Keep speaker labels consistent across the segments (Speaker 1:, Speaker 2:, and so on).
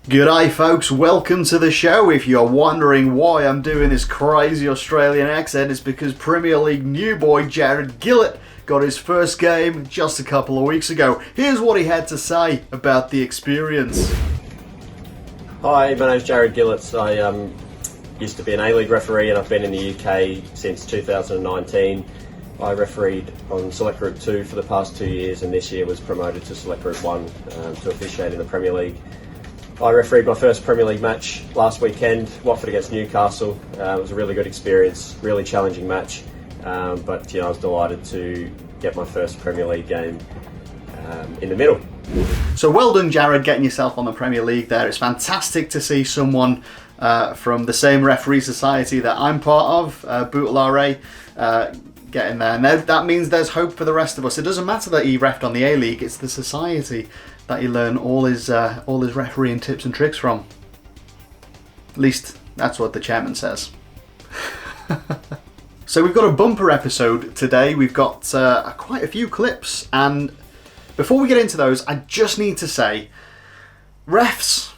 Speaker 1: G'day folks, welcome to the show. If you're wondering why I'm doing this crazy Australian accent, it's because Premier League new boy Jared Gillett got his first game just a couple of weeks ago. Here's what he had to say about the experience.
Speaker 2: Hi, my name's Jared Gillett. I used to be an A-League referee and I've been in the UK since 2019. I refereed on Select Group 2 for the past 2 years and this year was promoted to Select Group 1 to officiate in the Premier League. I refereed my first Premier League match last weekend, Watford against Newcastle. It was a really good experience, really challenging match, but I was delighted to get my first Premier League game in the middle.
Speaker 1: So well done, Jared, getting yourself on the Premier League there. It's fantastic to see someone from the same referee society that I'm part of, Boutlare, getting there. Now, that means there's hope for the rest of us. It doesn't matter that he refed on the A-League, it's the society that you learn all his refereeing tips and tricks from. At least that's what the chairman says. So we've got a bumper episode today. We've got quite a few clips, and before we get into those, I just need to say, refs,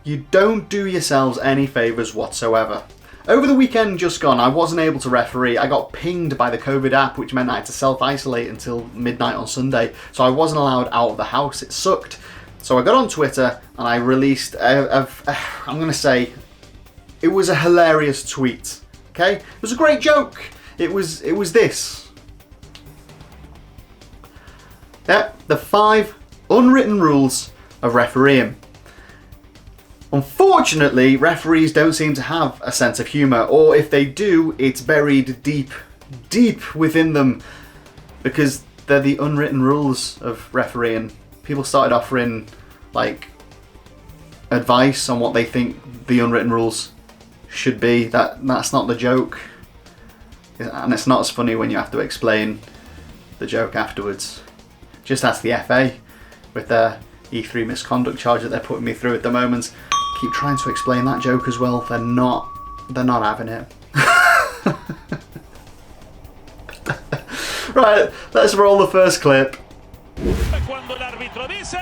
Speaker 1: you don't do yourselves any favours whatsoever. Over the weekend just gone, I wasn't able to referee. I got pinged by the COVID app, which meant I had to self-isolate until midnight on Sunday. So I wasn't allowed out of the house. It sucked. So I got on Twitter and I released, I'm going to say, it was a hilarious tweet. Okay? It was a great joke. It was this. Yep, the 5 unwritten rules of refereeing. Unfortunately, referees don't seem to have a sense of humour, or if they do, it's buried deep, deep within them, because they're the unwritten rules of refereeing. People started offering, advice on what they think the unwritten rules should be. That's not the joke, and it's not as funny when you have to explain the joke afterwards. Just ask the FA with their E3 misconduct charge that they're putting me through at the moment. Keep trying to explain that joke as well. They're not having it. Right, let's roll the first clip.
Speaker 3: Cuando el árbitro dice,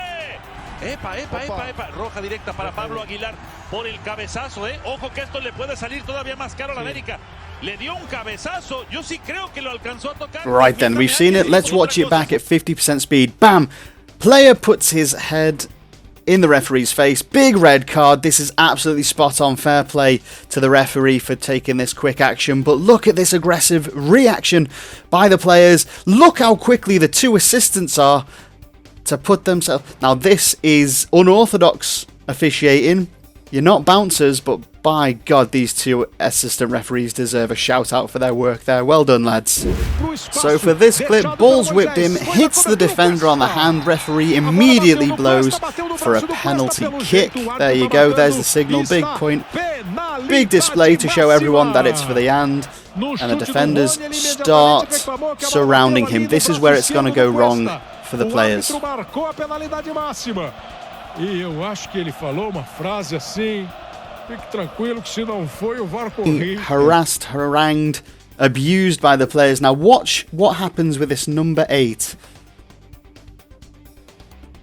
Speaker 3: epa, roja directa para Pablo Aguilar por el cabezazo, Ojo que esto le puede salir todavía más caro a la América. Le dio un cabezazo, yo sí creo que lo alcanzó a tocar.
Speaker 1: Right then, we've seen it. Let's watch it back at 50% speed. Bam! Player puts his head in the referee's face. Big red card. This is absolutely spot on. Fair play to the referee for taking this quick action. But look at this aggressive reaction by the players. Look how quickly the 2 assistants are to put themselves... Now this is unorthodox officiating. You're not bouncers, but by God, these 2 assistant referees deserve a shout out for their work there. Well done, lads. So for this clip, ball's whipped him, hits the defender on the hand. Referee immediately blows for a penalty kick. There you go, there's the signal. Big point, big display to show everyone that it's for the hand. And the defenders start surrounding him. This is where it's going to go wrong for the players.
Speaker 4: E eu acho que ele falou uma frase assim: fique tranquilo que se não foi o VAR corrige.
Speaker 1: Harassed, harangued, abused by the players. Now watch what happens with this number 8.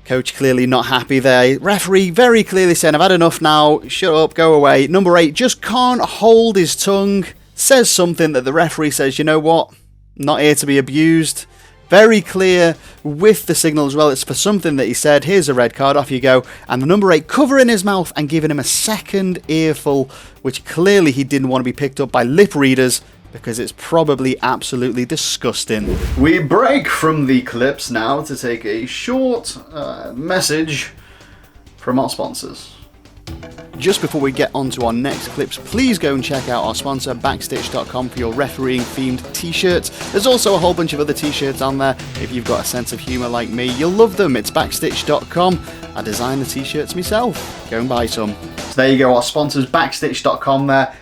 Speaker 1: Coach clearly not happy there. Referee very clearly saying, I've had enough now, shut up, go away. Number 8 just can't hold his tongue, says something that the referee says, you know what, I'm not here to be abused. Very clear with the signal as well. It's for something that he said. Here's a red card, off you go. And the number 8 covering his mouth and giving him a second earful, which clearly he didn't want to be picked up by lip readers because it's probably absolutely disgusting. We break from the clips now to take a short message from our sponsors. Just before we get on to our next clips, please go and check out our sponsor Backstitch.com for your refereeing themed t-shirts. There's also a whole bunch of other t-shirts on there. If you've got a sense of humour like me, you'll love them. It's Backstitch.com. I design the t-shirts myself. Go and buy some. So there you go, our sponsors Backstitch.com there.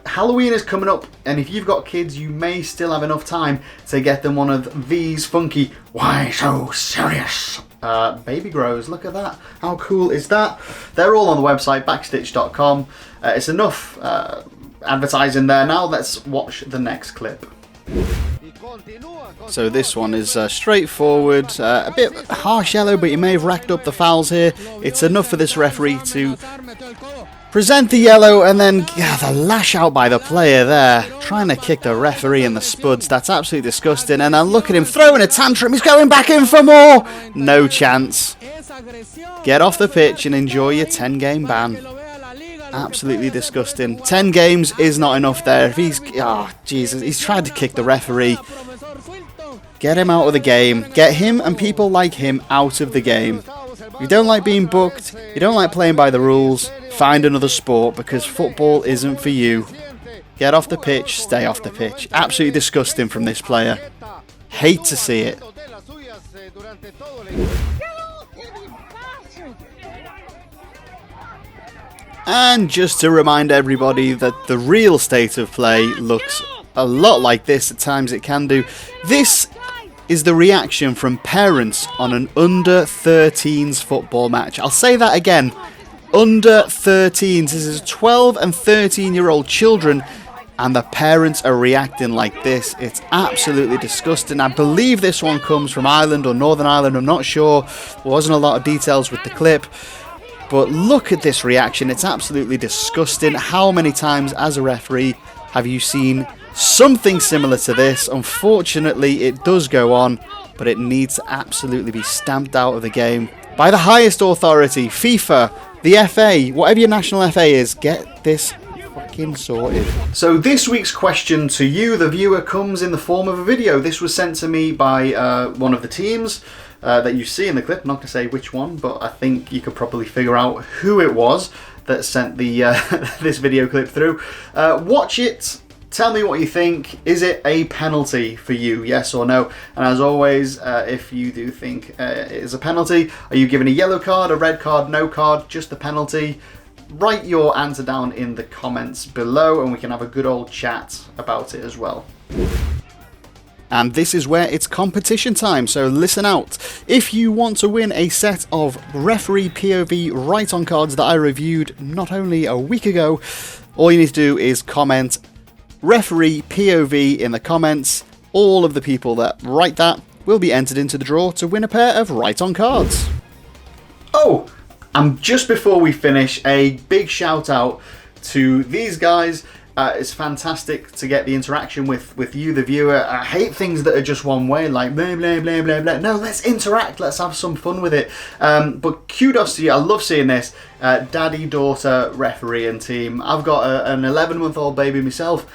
Speaker 1: Halloween is coming up, and if you've got kids, you may still have enough time to get them one of these funky "Why So Serious" baby grows. Look at that. How cool is that? They're all on the website Backstitch.com. It's enough advertising there. Now let's watch the next clip. So this one is straightforward, a bit harsh yellow, but he may have racked up the fouls here. It's enough for this referee to present the yellow, and then the lash out by the player there, trying to kick the referee in the spuds. That's absolutely disgusting. And then look at him throwing a tantrum. He's going back in for more. No chance. Get off the pitch and enjoy your 10-game ban. Absolutely disgusting. 10 games is not enough there. If he's... Oh, Jesus. He's tried to kick the referee. Get him out of the game. Get him and people like him out of the game. If you don't like being booked, you don't like playing by the rules, find another sport, because football isn't for you. Get off the pitch, stay off the pitch. Absolutely disgusting from this player. Hate to see it. And just to remind everybody that the real state of play looks a lot like this, at times it can do. This is the reaction from parents on an under-13s football match. I'll say that again. Under-13s. This is 12 and 13-year-old children, and the parents are reacting like this. It's absolutely disgusting. I believe this one comes from Ireland or Northern Ireland. I'm not sure. There wasn't a lot of details with the clip. But look at this reaction. It's absolutely disgusting. How many times as a referee have you seen something similar to this? Unfortunately, it does go on, but it needs to absolutely be stamped out of the game by the highest authority, FIFA, the FA, whatever your national FA is. Get this fucking sorted. So this week's question to you, the viewer, comes in the form of a video. This was sent to me by one of the teams that you see in the clip. I'm not going to say which one, but I think you could probably figure out who it was that sent the this video clip through. Watch it. Tell me what you think. Is it a penalty for you, yes or no? And as always, if you do think it is a penalty, are you given a yellow card, a red card, no card, just the penalty? Write your answer down in the comments below and we can have a good old chat about it as well. And this is where it's competition time, so listen out. If you want to win a set of referee POV right-on cards that I reviewed not only a week ago, all you need to do is comment referee POV in the comments. All of the people that write that will be entered into the draw to win a pair of right-on cards. Oh, and just before we finish, a big shout out to these guys. It's fantastic to get the interaction with you, the viewer. I hate things that are just one way, like blah, blah, blah, blah, blah. No, let's interact. Let's have some fun with it. But kudos to you. I love seeing this. Daddy, daughter, referee and team. I've got an 11-month-old baby myself.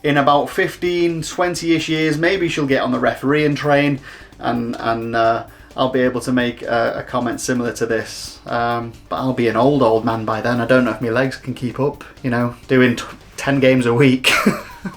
Speaker 1: In about 15, 20-ish years, maybe she'll get on the refereeing train and I'll be able to make a comment similar to this. But I'll be an old man by then. I don't know if my legs can keep up, you know, doing 10 games a week.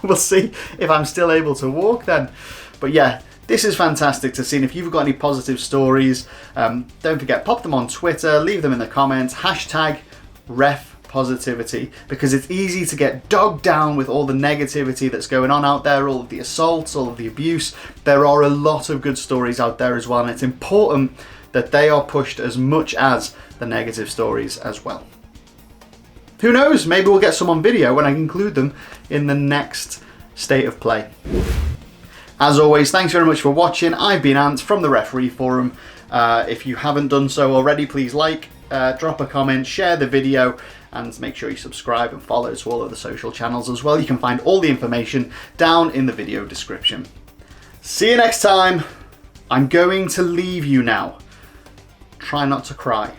Speaker 1: We'll see if I'm still able to walk then. But yeah, this is fantastic to see. And if you've got any positive stories, don't forget, pop them on Twitter, leave them in the comments, hashtag #RefPositivity, because it's easy to get dogged down with all the negativity that's going on out there, all of the assaults, all of the abuse. There are a lot of good stories out there as well, and it's important that they are pushed as much as the negative stories as well. Who knows, maybe we'll get some on video and I can include them in the next State of Play. As always, thanks very much for watching. I've been Ant from the Referee Forum. If you haven't done so already, please like, drop a comment, share the video, and make sure you subscribe and follow to all of the social channels as well. You can find all the information down in the video description. See you next time. I'm going to leave you now. Try not to cry.